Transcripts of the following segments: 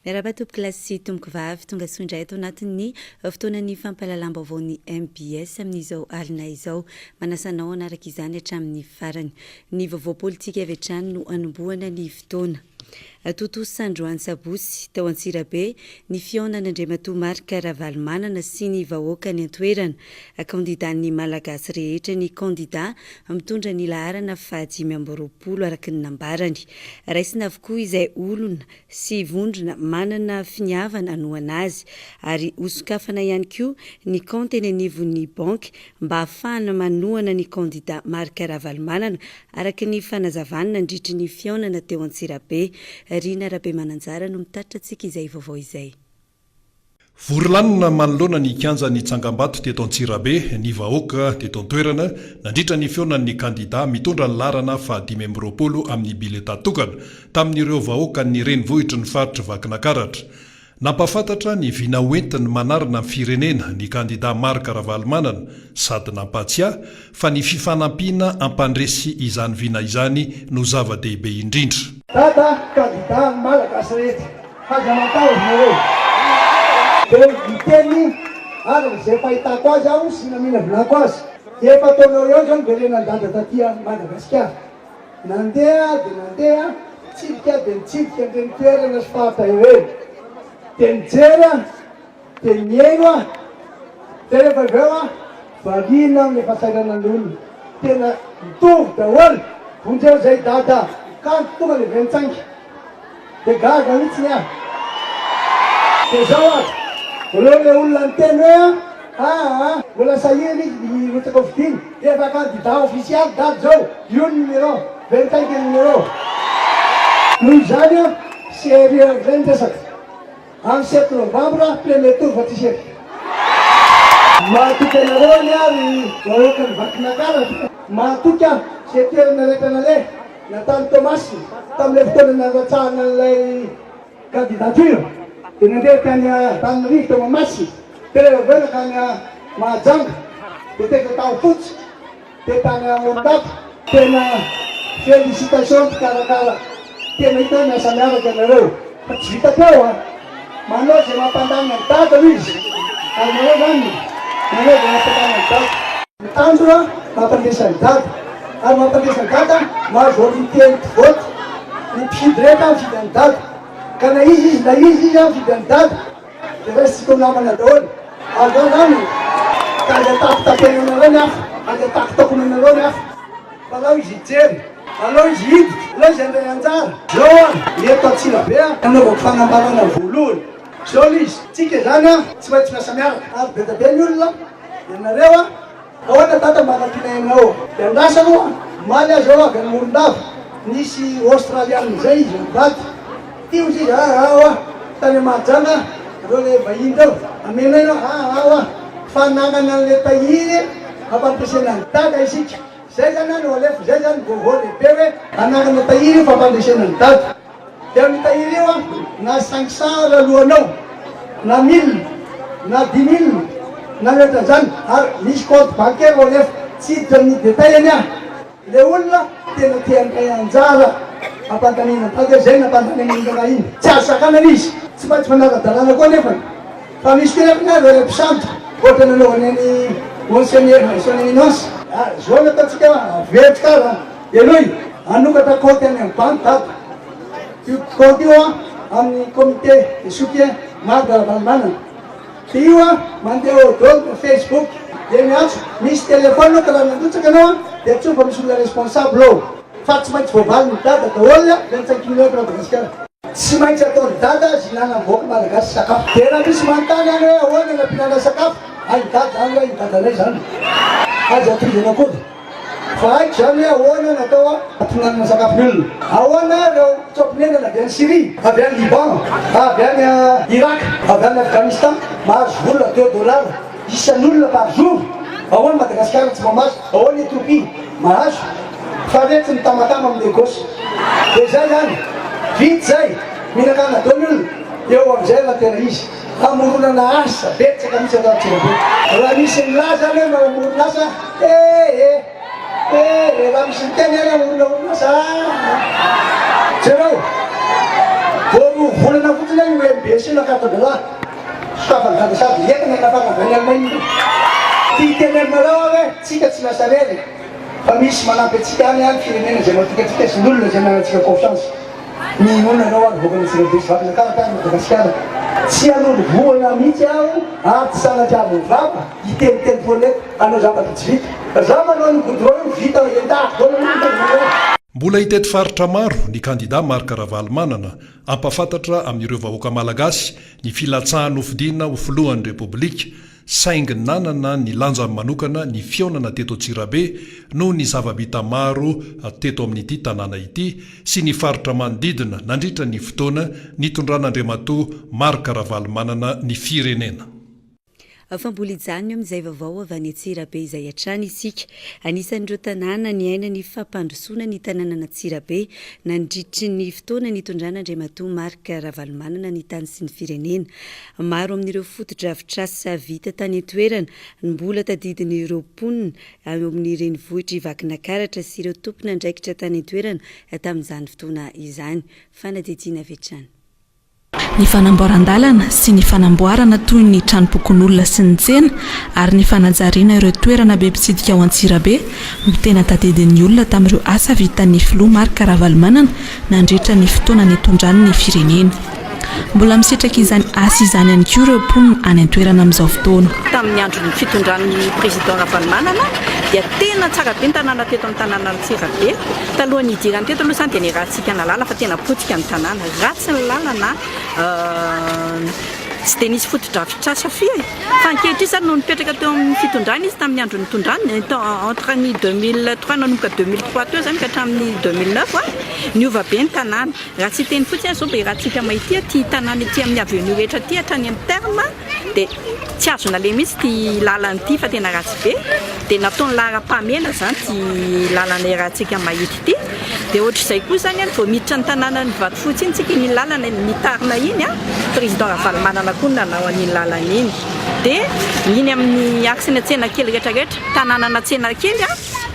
Miaraba-tompoka lasy tomboky vavy tonga sondray eto anatin'ny fotoanan'ny fampalalam-baovao ny MBS amin'izao alina izao. Manasanao anaraka izany hatramin'ny farany. Ny vaovao politika avy hatrany no anombohana ny fotoana. Toto Sandroany Sabosy tao Antsirabe ny fionan'Andriamatoa Marc Ravalomanana sy ny vahoaka ny antoerana kandidaan'ny malagasy rehetra ny kandida mitondra ny laharana 520 araka ny nambarany. Raisina avokoa izay olona sy vondrona manana finiavana no anazy ary osokafana ihany koa ny compte eny anivon'ny banky mba ahafahana manohana ny kandida Marc Ravalomanana araka ny fanazavana nandritry ny fionana teo Antsirabe. Rina Rabe Mananjara no mitatitra antsika izay vaovao izay. Vorilanina manoloana ny kianja ny Tsangambato teto Antsirabe, ny vahoaka teto antoerana nandritra ny fionan'ny kandida mitondra ny laharana 520 amin'ny bileta tokana tamin'ireo vahoaka ny renivohitra ny faritra Vakinakaratra. Nampafantatra ny vina hoentiny manarina amin'ny firenena ny kandida Marc Ravalomanana sady nampatsiahy fa ny fifanampiana ampandresy izany vina izany no zava-dehibe indrindra. Dada kandida malagasy rehetra hajamatao ianareo. Dia miteny ary izay fahitako azy aho sy namina vinako azy. Efa taonao eo zany velena dada tatia Madagasikara. Nandeha mitsidika dia mitsidika ny toerana sy fahatahireny. Dia mijery dia miaino dia rehefa avy eo variana amin'ny fahasairana n'olona. Tena mitovy daholo. Vonjeo zay dada kanto tonga le ventsangy dia gaga mihitsy aho. Dia zao azy voaleo le olona niteny hoe mbola sahiry ny rotsaka vidiny efa kandida ofisialy dady zao io ny numéro 25 numéro. Noho izany sérieux zay nitesaka amin'ny 7 novembre premier tour fa tsisy eky. Mahatoky anareo ny ary vahoaka ny Vakinakaratra. Mahatoky aho zay toerana rehetra naleha Natany Tomasy tamin'ilay fotoana nanatsahana an'ilay candidature dia nandeha tany Tananarivo tao Mahamasina dia rehefa avy eo nakany Mahajanga dia teka tao Fotsy dia tany Ondapa. Tena félicitation karakara tena hita miasa miaraka ianareo fa tsy vita teo manao zay mampandamina ny dada izy ary manao zany manao zay mampandamina ny dada mitandro mampandesa ny dada ary mampandesa ny dada mahazo volonté vote ny mpifidy rehetra mifidy any dada ka na izy mifidy any dada dia resitsika namana daholo ary zao zany ka aza tapitapena anareo ny hafa aza takotakony anareo ny hafa fa alao izy hijery alao izy hiditra alao izy andray anjara zao eto Antsirabe anaovako fanambarana voalohany zao izy tsika zany tsy maintsy miasa miaraka ary be da be ny olona ianareo ahoana dada manampianainao dia andrasano maly azy ao avy amin'ny Morondava nisy Australiana zay izy mivady tio izy tany Mahajanga reo le vahiny reo amenaino fananana an'le tahiry ampandresena ny dada isika. Zay zany no alefa zay zany vaovao lehibe hoe anarana tahiry fampandresena ny dada. Dia amin'ny tahiry io na 500 alohanao na 1000 na 10 000 na metra zany ary misy compte bancaire alefa tsy hiditra amin'ny détail any le olona tena tiandray anjara ampandaniana dada zay nampandaniana indra iny tsy azo sakanana izy tsy maintsy manara-dalàna koa nefa fa misy toerana re mpisanto ohatra nanaovany any monseigneur son éminence zao nataontsika vetrikara eloy anokatra compte any amin'ny banque dada io compte io amin'ny comité de soutien Marc Ravalomanana. Dia io mandeha odolo Facebook dia miantso misy telefôny ka raha nandotsaka anao dia tsofa misy olona responsable fa tsy maintsy voavaly ny dada daholo 25 km Madagasikara. Tsy maintsy ataony dada zinana mivoaka malagasy sakafo. Dia raha misy manontany any hoe ahoana na mpihinana sakafo any dada any hoe dadanay zany aza atozana koa fa haiko zany hoe ahoana natao ampihinanana sakafon'olona. Ahoana reo tsopinenana avy any Syrie, avy any Liban, avy any Irak, avy any Afghanistan mahazo vola $2 isan'olona par jour. Ahoana Madagasikara tsy mamazo, ahoana Ethiopie mahazo fa retsy ny tamatama amin'ny Lagos. Dia zay zany vity zay minakana daony olona eo amin'izay latera izy amoronana asa betsaka misy atao Antsirabe. Raha misy milaza any na omoronasa raha misy miteny any amorona oronasa jereo Vao volana fotsiny any hoe besina katobela fafangandasady entina nafangavany aminay ty teny aminareo hoe tsika tsy lasa rery fa misy manampy atsika any any firenena zay matikatsika sy n'olona zay manantsika confiance ninonareo any voakanatsika desivavina karakara Madagasikara tsy an'olo voana mihitsy aho aty sanatry vava iteniteny foana eto anao zavatra tsy vita za manao ny goudron vita endako mbola hitety faritra maro ny kandida Marc Ravalomanana ampafantatra amin'ireo vahoaka malagasy ny filatsahany hofidinina ho filohan'ny repoblika saingy nanana ny lanja manokana ny fionana teto Antsirabe noho ny zava-bita maro teto amin'ity tanàna ity sy ny faritra manodidina nandritra ny fotoana nitondran'Andriamatoa Marc Ravalomanana ny firenena. Fambola ijany amin'izay vaovao avy any Antsirabe izay hatrany isika anisan'ireo tanàna ny aina ny fampandrosoana ny tanàna Antsirabe nandritry ny fotoana nitondran'Andriamatoa Marc Ravalomanana ny tany sy ny firenena. Maro amin'ireo foto-drafitrasa vita tany an-toerana mbola tadidin'ireo mponina amin'ny renivohitra Vakinankaratra sy ireo tompona andraikitra tany an-toerana tamin'izany fotoana izany. Fanadidina avy hatrany. Ny fanamboaran-dalana sy ny fanamboarana toy ny tranopokon'olona sy ny tsena ary ny fanajariana ireo toerana be mpitsidika ao Antsirabe no tena tadidin'ny olona tamin'ireo asa vitan'ny filoha Marc Ravalomanana nandritra ny fotoana nitondran'ny ny firenena. Mbola misitraka izany asa izany ihany koa ireo mponina any an-toerana amin'izao fotoana. Tamin'ny andron'ny fitondran'ny président Ravalomanana dia tena tsara be ny tanàna teto amin'ny tanàna Antsirabe. Talohan'ny idirany teto aloha izany dia niarahantsika ny lalana fa tena potika ny tanàna. Ratsy ny lalana tsy dia nisy foto-drafitrasa firy fa ankehitriny izany no nipetraka teo amin'ny fitondrana izy tamin'ny andron'ny tondrana entre ny 2003 nanomboka 2003 teo izany ka hatramin'ny 2009 niova be ny tanàna. Raha tsy teny fotsiny izao be rahantsika mahity ty tanàna ety amin'ny avenue rehetra ty hatrany amin'ny terme dia tsy azona le mihitsy ty lalana ity fa tena ratsy be dia nataony lara-pamena izany ty lalana rahantsika mahity ity dia ohatr'izay koa izany vao miditra ny tanàna ny Vatofotsy iny tsika ny lalana ny tarina iny président Ravalomanana koa nanao an'iny lalana iny dia iny amin'ny aksiny an-tsena kely rehetrarehetra tanàna an-tsena kely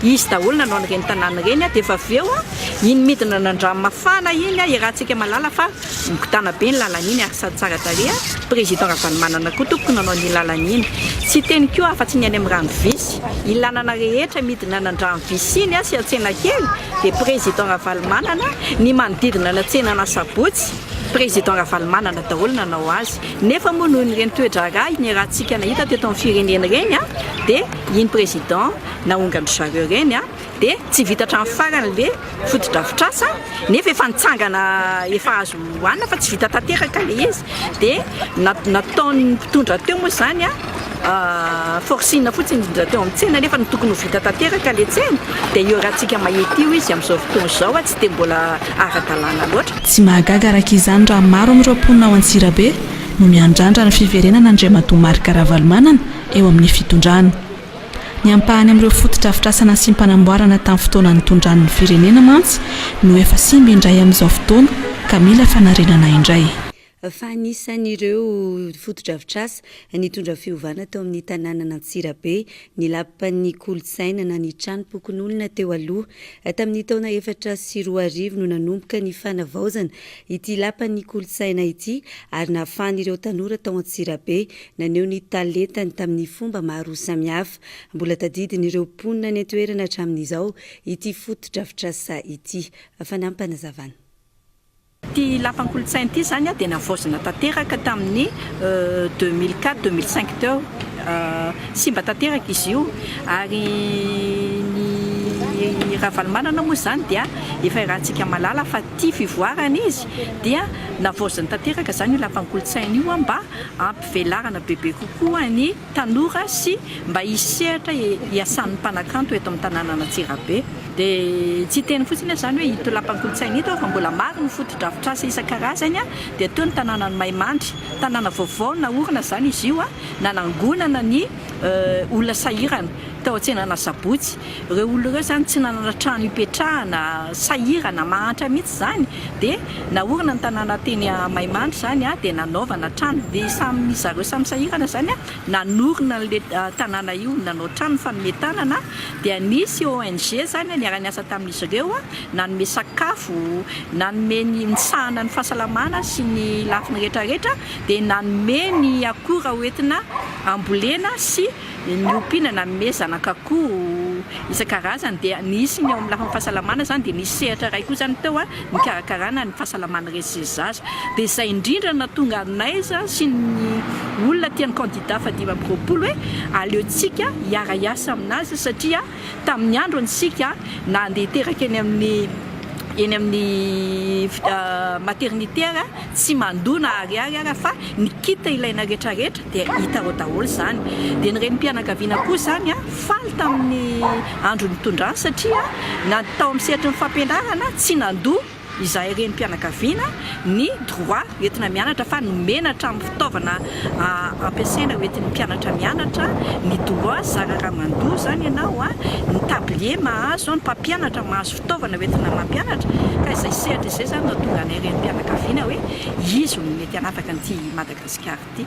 izy daholo nanao an'ireny tanàna ireny dia efa avy eo iny midina nandranomafana iny iarahantsika malala fa mikotana be ny lalana iny ary sady tsara tarehy président Ravalomanana koa tokony nanao ny lalana iny tsy teny koa fa tsy ny any amin'ny ranovisy iny lalana rehetra midina nandranovisy iny sy an-tsena kely dia président Ravalomanana ny manodidina an-tsena na Sabotsy président Ravalomanana daholo nanao azy nefa moa noho ireny toe-draharaha ny rahantsika nahita teto amin'ny firenena ireny dia iny président naongandry zareo ireny dia tsy vita hatramin'ny farany le foto-drafitrasa nefa efa nitsangana efa azo hoanina fa tsy vita tanteraka le izy dia nataony mpitondra teo moa izany forcina fotsiny indrindra teo amin'ny tsena nefa ny tokony ho vita tanteraka le tsena dia io rahantsika mahety io izy amin'izao fotoana izao tsy dia mbola ara-dalàna loatra. Tsy mahagaga araka izany raha maro amin'ireo mponina ao Antsirabe no miandrandra ny fiverenan'Andriamatoa Marc Ravalomanana eo amin'ny fitondrana. Ny ampahany amin'ireo foto-drafitrasana sy mpanamboarana tamin'ny fotoana nitondran'ny firenena mantsy no efa simba indray amin'izao fotoana ka mila fanarenana indray. Fa anisan'ireo foto-drafitrasa nitondra fiovana tao amin'ny tanàna Antsirabe ny lapan'ny kolontsaina na ny tranopokon'olona teo aloha tamin'ny taona 2004 no nanomboka ny fanavaozana ity lapan'ny kolontsaina ity ary nahafahan'ireo tanora tao Antsirabe naneho ny talentany tamin'ny fomba maro samihafa. Mbola tadidin'ireo mponina ny toerana hatramin'izao ity foto-drafitrasa ity. Fanampanazavana. Ty lapan-kolontsaina ity izany dia navaozina tanteraka tamin'ny 2004-2005 teo sy mba tanteraka izy io ary ny Ravalomanana moa izany dia efa rahantsika malala fa tia fivoarana izy dia navaozina tanteraka izany io lapan-kolontsaina io mba ampivelarana bebe kokoa ny tanora sy mba hisehatra hiasan'ny mpanakanto eto amin'ny tanàna Antsirabe. Dia tsy teny fotsiny izany hoe ito lapan-kolontsaina ito fa mbola maro ny foto-drafitrasa isan-karazany dia toy ny tanàna ny Maimandry tanàna vaovao naorina izany izy io nanangonana ny olona sahirana tao an-tsenana Sabotsy ireo olona ireo zany tsy nanana trano ipetrahana sahirana mahantra mihitsy zany dia naorina ny tanàna teny Maimanitra zany dia nanaovana trano dia samy zareo samy sahirana zany nanorina le tanàna io nanao trano fanometanana dia nisy ONG zany niara-niasa tamin'izy ireo nanome sakafo nanome ny misahana ny fahasalamana sy ny lafiny rehetrarehetra dia nanome ny akora hoentina ambolena sy ny ompiana nanome zanak'akoho isan-karazany dia nisy ny ao amin'ny lafiny fahasalamana zany dia nisy sehatra ray koa zany tao ny karakarana ny fahasalamana resy zaza dia izay indrindra natonga anaiza sy ny olona tian'ny candidat fa 2020 hoe aleotsika hiara-iasa aminazy satria tamin'ny andro antsika na andeha teraka eny amin'ny maternitaire tsy mandona ariary fa ny kita ilaina rehetrarehetra dia hita ao daholo zany dia ny renim-pianakaviana koa zany faly tamin'ny andro nitondrany satria natao amin'ny sehatry ny fampianarana tsy nandoa izay renim-pianakaviana ny droit entina mianatra fa nomenatra amin'ny fitaovana ampiasaina hoentin'ny mpianatra mianatra ny droit zara raha mandoa zany ianao ny tablier mahazo ny mpampianatra mahazo fitaovana hoentina mampianatra ka izay sehatra izay zany natonga anay renim-pianakaviana hoe izy no mety hanafaka an'ity Madagasikara ity.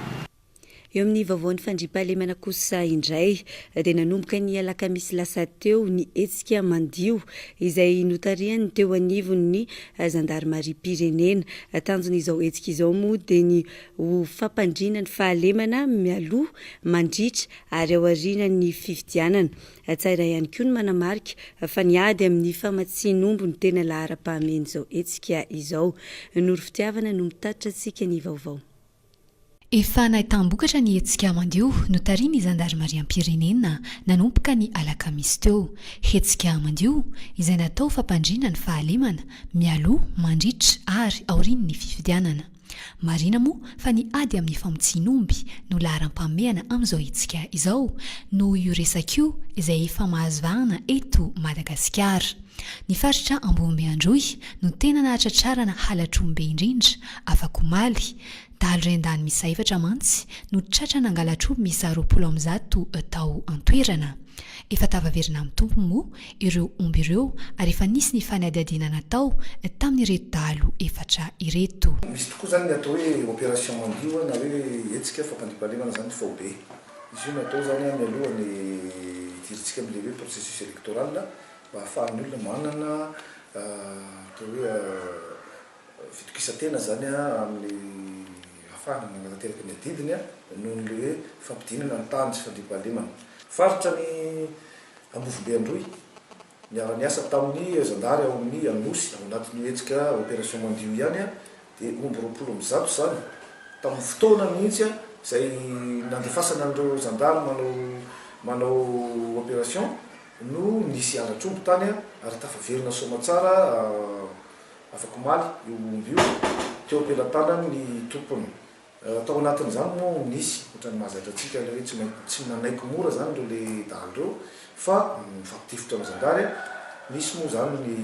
Eo amin'ny vaovaon'ny fandriam-pahalemana kosa indray dia nanomboka ny alakamisy lasa teo ny hetsika mandio izay notariany teo anivon'ny zandarmaria pirenena. Tanjon'izao hetsika izao moa dia ny ho fampandriana ny fahalemana mialoha mandritra ary ao aoriana ny fifidianana. Tsaira ihany koa ny manamarika fa niady amin'ny famatsianombo ny tena lahara-pahameny izao hetsika izao. Noro fitiavana no mitatitra antsika ny vaovao. Efa nahitambokatra ny hetsika mandio notariany zandarmariam-pirenena nanomboka ny alakamisy teo. Hetsika mandio izay natao fampandriana ny fahalemana mialoha mandritra ary aoriany ny fifidianana. Marina moa fa ny ady amin'ny famotsianomby no laharam-pahamehana amin'izao hetsika izao no io resakio izay efa mahazo vahana eto Madagasikara. Ny faritra Ambohimeandroy no tena nahatratrarana halatrombe indrindra afakomaly. Dalo rendany misa efatra mantsy no tratra nangalatrobo misa 20 tao antoerana. Efa tavaverina amin'ny tompo moa ireo omby ireo ary efa nisy ny fanadihadiana natao tamin'ireto dalo efatra ireto. Misy tokoa zany ny atao hoe opération mandio na hoe hetsika fampandriam-pahalemana zany fao be. Izy io natao zany mialohan'ny hidiritsika amin'ilay hoe processus électoral mba ahafahan'ny olona manana atao hoe fitokisantena zany amin'ny ahafahana mananateraka ny adidiny noho ny hoe fampidinana ny tany sy fandriam-pahalemana. Faritra ny Ambohibe-Androy niara-niasa tamin'ny zandary ao amin'ny Anosy ao anatin'ny hetsika opération mandio ihany dia omby 20 zany tamin'ny fotoana mihitsy izay nandefasana andreo zandary manao opération no nisy halatrombo tany ary tafaverina somatsara afakomaly io omby io teo ampelantanany ny tompony. Tao anatin'izany moa nisy ohatrany mahazatra antsika hoe tsy nanaiky mora zany reo le dalo reo fa mifampitifotra amin'ny zandary. Nisy moa zany ny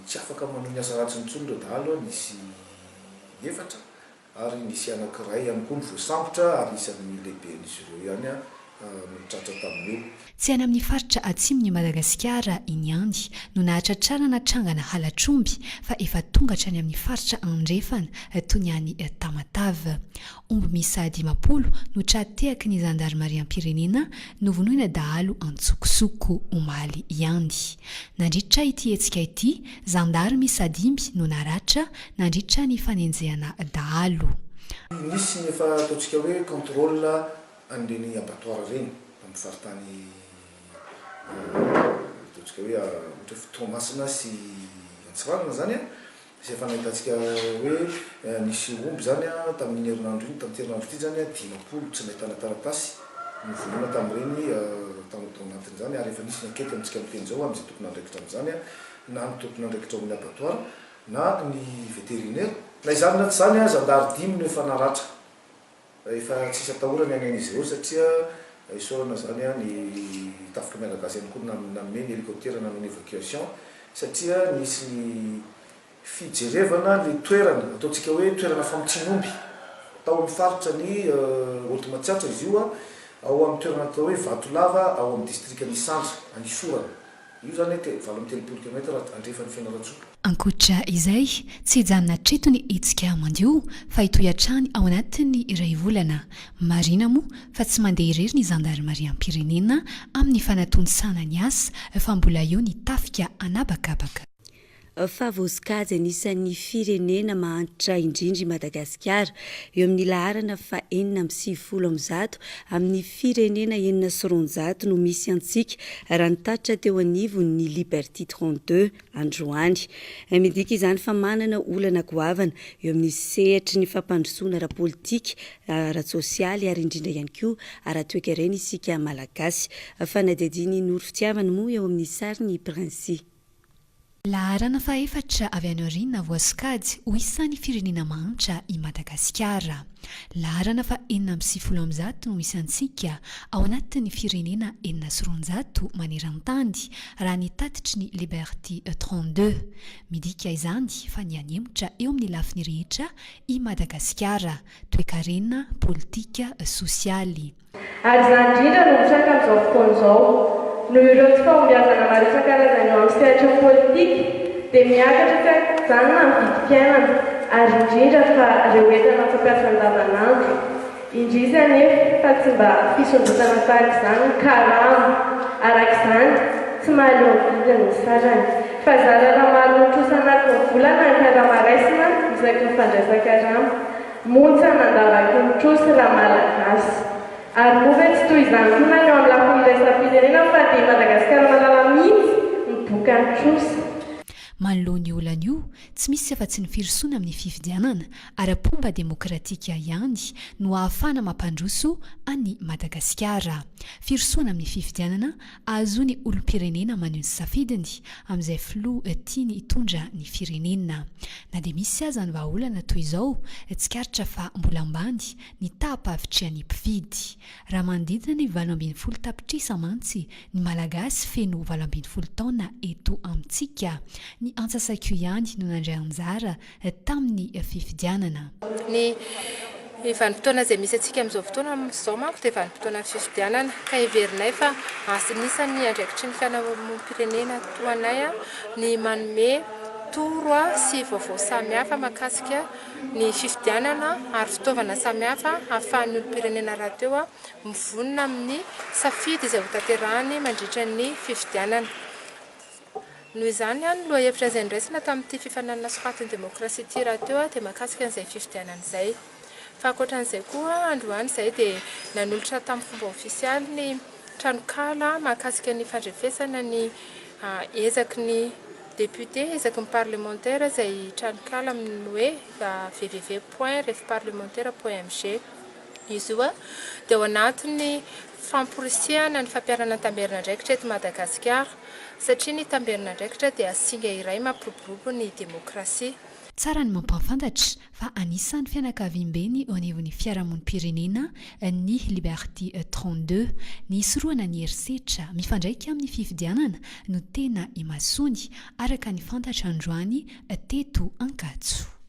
tsy afaka manao ny asa ratsy nitsony reo dalo nisy efatra ary nisy anankiray ihany koa ny voasambotra ary isan'ny lehiben'izy ireo ihany mitratra tamin'io. Tsy any amin'ny faritra atsimon'ny Madagasikara iny ihany no nahatratrarana trangana halatromby fa efa tonga hatrany amin'ny faritra andrefana toy ny any Tamatave. Omby misa 10 no trateaky ny zandarmariam-pirenena no vonoina dahalo antsokosoko omaly ihany. Nandritra ity hetsika ity zandary misa 5 no naratra nandritra ny fanenjehana dahalo. Nisy ny efa ataontsika hoe contrôle an'ireny abattoir reny amin'ny faritany ataontsika hoe ohatra Toamasina sy Antsiranana zany izay efa nahitantsika hoe nisy omby zany tamin'ny herinandro iny tamin'ny herinandro ity zany 10 tsy nahitana taratasy novonoina tamin'ireny tao anatin'izany ary efa nisy ny ankety amintsika miteny zao amin'izay tokony andraikitra amin'izany na ny tokony andraikitra amin'ny abattoir na ny vétérinaire na izany na tsy zany zandary 5 no efa naratra. Efa tsisy atahorany any an'izy ireo satria isorana zany ny tafika mianagazy ihany koa nanome ny hélicoptère nanao ny évacuation satria nisy ny fijerevana le toerana ataontsika hoe toerana famotsianomby tao amin'ny faritra ny Oltomatsiatra izy io ao amin'ny toerana atao hoe vatolava ao amin'ny distrika nisandra anisorana io zany 7 km andrefany Fianaratsoa. Ankoatra izay tsy hijanona treto ny hetsika mandio fa hitoy-hatrany ao anatin'ny iray volana. Marina moa fa tsy mandeha irery ny zandarmariam-pirenena amin'ny fanatonsana ny asa fa mbola eo ny tafika anabakabaka. Fa vosikajy anisan'ny firenena mahantra indrindra i Madagasikara eo amin'ny laharana fa 470 amin'ny firenena 400 no misy antsika raha nitatitra teo anivo ny Liberté 32 androany. Midika izany fa manana olana goavana eo amin'ny sehatry ny fampandrosoana ara-politika, ara-tsosialy ary indrindra ihany koa ara-toekarena isika malagasy. Fanadihadiany noro fitiavana moa eo amin'ny sary ny Prince. Laharana fa 4 avy any aoriana voasikajy ho isan'ny firenena mahantra i Madagasikara. Laharana fa 470 no misy antsika ao anatin'ny firenena 400 maneran-tany raha ny tatitry ny Liberté 32. Midika izany fa ny anemotra eo amin'ny lafiny rehetra i Madagasikara, toekarena, politika, sosialy. Ary izany indrindra no mitranga amin'izao fotoana izao. No ireo tsy fahombiazana maro isan-karazany eo amin'ny sehatra politika dia miakatra izany na amin'ny vidim-piainana ary indrindra fa ireo entana fampiasa andavanandro. Indrisy anefa fa tsy mba fisondrotana tahaka izany karamo arak'izany tsy mahaleo vidiny ny sarany. Fa zarana maro notrosa anatin'ny volana ny karama-raisina isaky ny fandraisan-karama montsana andavaky ny trosa raha malagasy. Ary moa tsy toy izany koa na eo amin'ny lafiny iraisam-pirenena fa dia Madagasikara malala mihitsy ny boka ny trosa. Manoloa ny olana io tsy misy afa-tsy ny firosoana amin'ny fifidianana ara-pomba demokratika ihany no ahafana mampandroso any Madagasikara. Firosoana amin'ny fifidianana ahazony olom-pirenena maneho ny safidiny amin'izay filoha tiany hitondra ny firenena. Na dia misy aza ny vahaolana toy izao, tsikaritra fa mbola ambany ny tapa-avitrian'ny mpividy. Raha manodidina ny 20 tapitrisa mantsy ny malagasy feno 20 taona eto amintsika. Ny antsasak'io ihany no nandray anjara tamin'ny fifidianana. Ny vanim-potoana izay misy atsika amin'izao fotoana amin'izao manko dia vanim-potoana fifidianana ka heverinay fa anisan'ny andraikitry ny fianam-pirenena toanay ny manome toro sy vaovao samihafa mahakasika ny fifidianana ary fitaovana samihafa ahafahan'ny olom-pirenena rahateo mivonona amin'ny safidy izay ho tanterahany mandritra ny fifidianana. Noho izany no lohahevitra izay niraisina tamin'ity fifananana sokatin'ny demokrasia ity rahateo dia mahakasika an'izay fifidianana izay. Fa ankoatran'izay koa androany izay dia nanolotra tamin'ny fomba ofisialy ny tranokala mahakasika ny fandrefesana ny ezaky ny député, ezaky ny parlementaire izay tranokala amin'ny hoe www.refparlementaire.mg. Izy io dia ao anatin'ny famporisihana ny fampiarana tamberina ndraikitra eto Madagasikara satria ny tamberina ndraikitra dia singa iray mampiroborobo ny demokrasia. Tsara ny mampafantatra fa anisan'ny fianakaviam-beny ao anivon'ny fiarahamonim-pirenena ny Liberté 32 ny isoroana ny herisetra mifandraika amin'ny fifidianana no tena imasony araka ny fantatra androany teto Ankatso.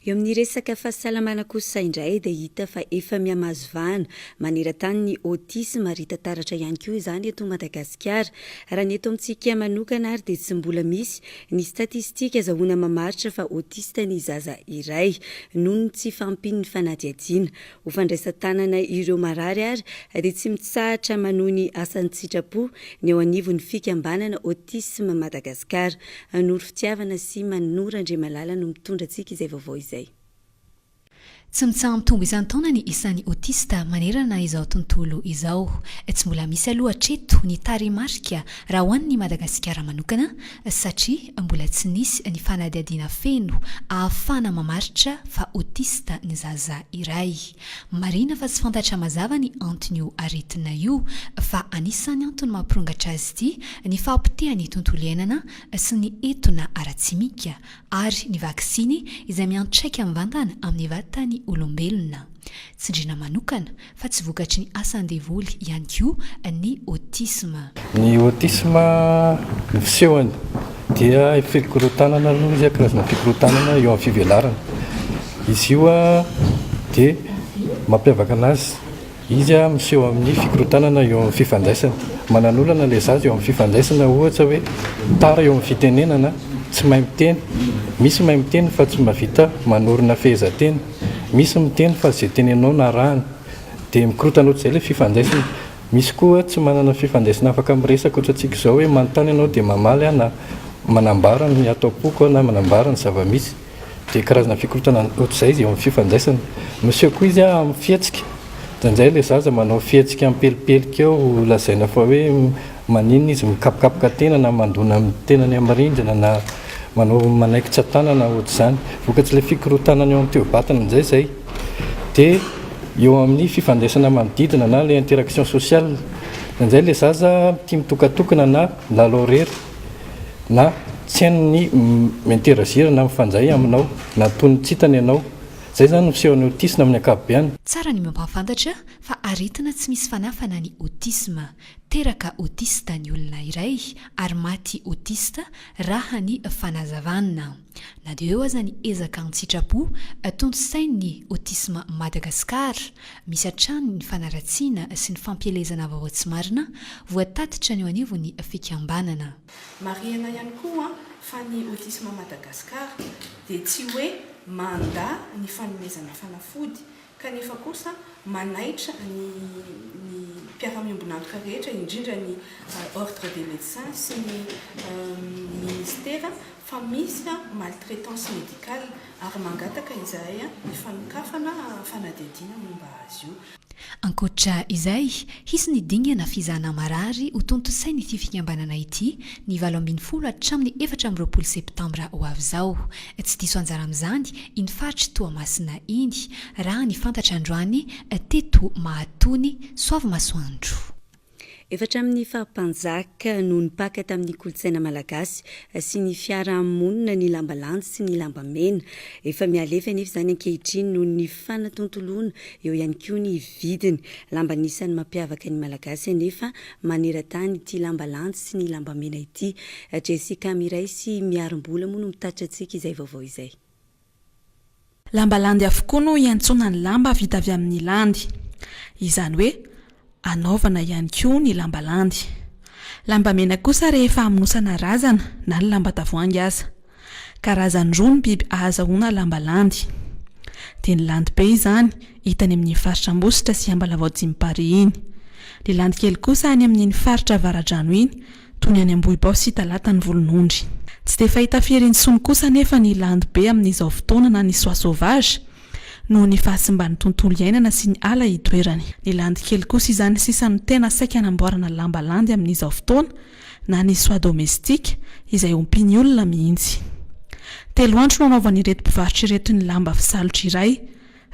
Eo amin'ny resaka fahasalamana kosa indray dia hita fa efa mihamazovana maneran-tany ny autisme ary tantaratra ihany koa izany eto Madagasikara. Raha ny eto amintsika manokana ary dia tsy mbola misy ny statistika azahoana mamaritra fa autiste ny zaza iray noho ny tsy fampin'ny fanadihadiana. Ho fandraisan-tanana ireo marary ary dia tsy mitsahatra manohy ny asan'ny sitrapo ny ao anivon'ny fikambanana autisme Madagasikara. Noro fitiavana sy Manora Andriamalala no mitondra antsika izay vaovao izay. Tsy mitsaha mitombo isan-taona ny isan'ny autista manerana izao tontolo izao. Tsy mbola misy aloha hatreto ny tarimarika raha ho an'ny Madagasikara manokana satria mbola tsy nisy ny fanadihadiana feno ahafana mamaritra fa autista ny zaza iray. Marina fa tsy fantatra mazava ny antony aretina io fa anisan'ny antony mampirongatra azy ity ny fahampitehany tontolo iainana sy ny etona ara-tsimika ary ny vaksiny izay miantraika mivantana amin'ny vatany olombelona. Tsindrina manokana fa tsy vokatry ny asan-devoly ihany koa ny autisme. Ny autisme ny fisehony dia fikorotanana aloha izy karazana fikorotanana eo amin'ny fivelarana. Izy io dia mampiavaka anazy izy a miseho amin'ny fikorotanana eo amin'ny fifandraisana mananolana la zaza eo amin'ny fifandraisana ohatra hoe tara eo amin'ny fitenenana tsy mahay miteny misy mahay miteny fa tsy mahavita manorina fehezanteny misy miteny fa zay tenenao na rahany dia mikorotana ohatr'izay ilay fifandraisana misy koa tsy manana fifandraisana afaka miresaka ohatrantsika izao hoe manontany ianao dia mamaly na manambara ny atao-poko na manambara ny zava-misy dia karazana fikorotana ohatr'izay izy eo amin'ny fifandraisana miseho koa izy a amin'ny fihetsika ndraindray ilay zaza manao fihetsika mipelipelika eo lazaina fa hoe maninona izy mikapokapoka tena na mandona amin'ny tenany amin'ny rindrina na manao manaikitra tanana ohatr'izany vokatsy ilay fikorotanana eo amin'ny teo-batana indray izay dia eo amin'ny fifandraisana manodidina na ilay interaction sociale ndraindray ilay zaza tia mitokatokana na lalao rery na tsy hainy minteragir na mifandray aminao na tony tsitany ianao zay zany miseho ny autisme amin'ny akapobeany tsara ny mampafantatra fa aritina tsy misy fanafana ny autisme teraka autiste ny olona iray ary maty autiste raha ny fanazavanina na dia eo aza ny ezaka an-tsitrapo tontosain'ny autisme Madagasikara misy hatrany ny fanaratsiana sy ny fampielezana vaovao tsy marina voatatitra ny eo anivo ny fikambanana mariana ihany koa fa ny autisme Madagasikara dia tsy hoe manda ny fanomezana fanafody kanefa kosa manaitra ny mpiara-miombonantoka rehetra indrindra ny ordre des médecins sy ny ministère fa misy maltraitance médicale ary mangataka izay ny fanokafana fanadihadiana momba azy io ankoatra izay hisy ny dingana fizana marary ho tontosainy ity fikambanana ity ny 20 hatramin'ny 24 septambra ho avy izao tsy diso anjara amin'izany iny faritry Toamasina iny raha ny fantatra androany teto mahatony soavy masoandro efatra amin'ny fampanjaka noho ny paka tamin'ny kolotsaina malagasy sy ny fiarahamonina ny lambalandy sy ny lambamena efa mialefa nefa izany ankehitriny noho ny fanatontoloana eo ihany koa ny vidiny lamba anisan'ny mampiavaka ny malagasy nefa maneran-tany ity lambalandy sy ny lambamena ity Jessica Miray sy miarom-bola moa no mitatitra antsika izay vaovao izay lambalandy avokoa no iantsona ny lamba vita avy amin'ny landy izany hoe anaovana ihany koa ny lambalandy lambamena kosa rehefa aminosana razana na ny lamba-tavoangy aza karazany roa ny biby ahazahoana lambalandy dia ny landy be izany hitany amin'ny faritra Ambositra sy Ambalavao-Jimpary iny ny landy kely kosa any amin'ny faritra Avaradrano iny toy ny any Ambohibao sy Talata ny Volonondry tsy dia fahita firy intsony kosa nefa ny landy be amin'izao fotoana na ny soa sauvage noho ny fahasimban'ny tontolo iainana sy ny ala hitoerany ny landy kely kosa izany sisany tena saika hanamboarana lambalandy amin'izao fotoana na ny soa domestika izay ompiny olona mihitsy 3 andro no anaovany ireto mpivarotra ireto ny lamba fisalotra iray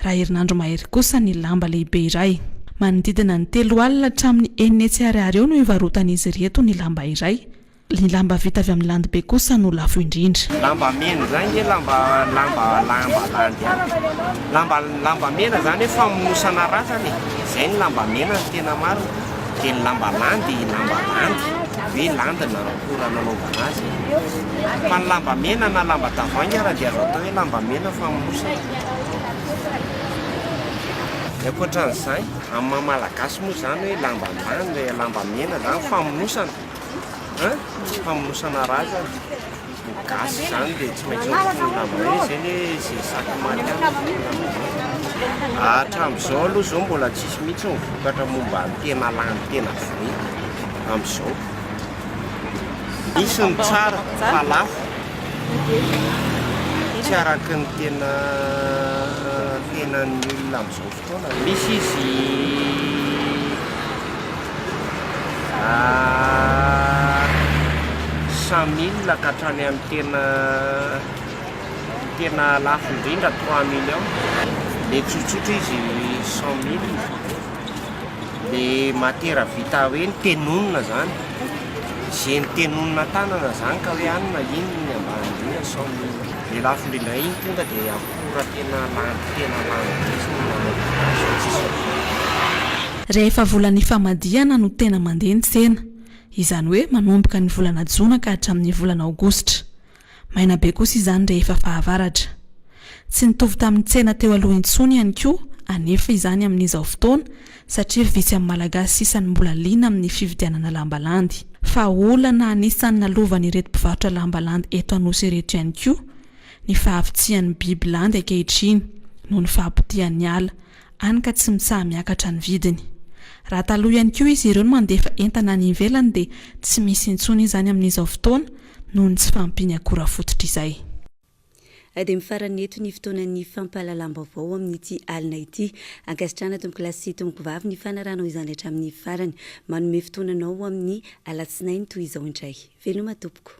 raha herinandro mahery kosa ny lamba lehibe iray manodidina ny 3 alina hatramin'ny 4 ariary eo no ivarotan'izy ireto ny lamba iray ny lamba vita avy amin'ny landy be kosa no lafo indrindra lamba mena zany lamba mena zany fa minosana razany zay ny lamba mena ny tena maro dia ny lamba landy hoe landina rakora nanaovana azy fa ny lamba mena na lamba tavoangy raha dia azo atao hoe lamba mena fa minosana ankoatran'izay amin'ny mamalagasy moa zany hoe lamba landy lamba mena zany famonosana famonosana razana gasy zany dia tsy maintsy lamba hoe zany zay saky maty hatramin'izao aloha zao mbola tsisy mihitsy mivokatra momba ny tena landy tena voe amin'izao misy ny tsara fa lafo tsy araky ny tenany olona amin'izao fotoana misy izy 100 000 ka hatrany amin'ny tena lafo indrindra 3 millions le tsotsotra izy 100 000 le matera vita hoe ny tenonina zany zay ny tenonina tanana zany ka hoe anina iny ny ambany 100 000 le lafo indrindra iny tonga dia akora tena rehefa volany famadihana no tena mandeha ny tsena izany hoe manomboka ny volana Jona ka hatramin'ny volana Aogositra maina be kosa izany rehefa fahavaratra tsy nitovy tamin'ny tsena teo aloha intsony ihany koa anefa izany amin'izao fotoana satria visy amin'ny malagasy sisany mbola liana amin'ny fividianana lambalandy fa olana anisany nalovany ireto mpivarotra lambalandy eto Anosy ireto ihany koa ny fahavitian'ny bibilandy ankehitriny noho ny fahampitian'ny ala any ka tsy mitsaha miakatra ny vidiny. Raha taloha ihany koa izy ireo no mandefa entana any ivelany dia tsy misy intsony izany amin'izao fotoana noho ny tsy fampiny akora fototra izay. Dia mifarany eto ny fotoanan'ny fampahalalam-baovao amin'ity alina ity ankasitrana tomboky lasy sy tomboky vavy ny fanaranao izany hatramin'ny farany manome fotoananao amin'ny alatsinainy toy izao indray. Veloma tompoko.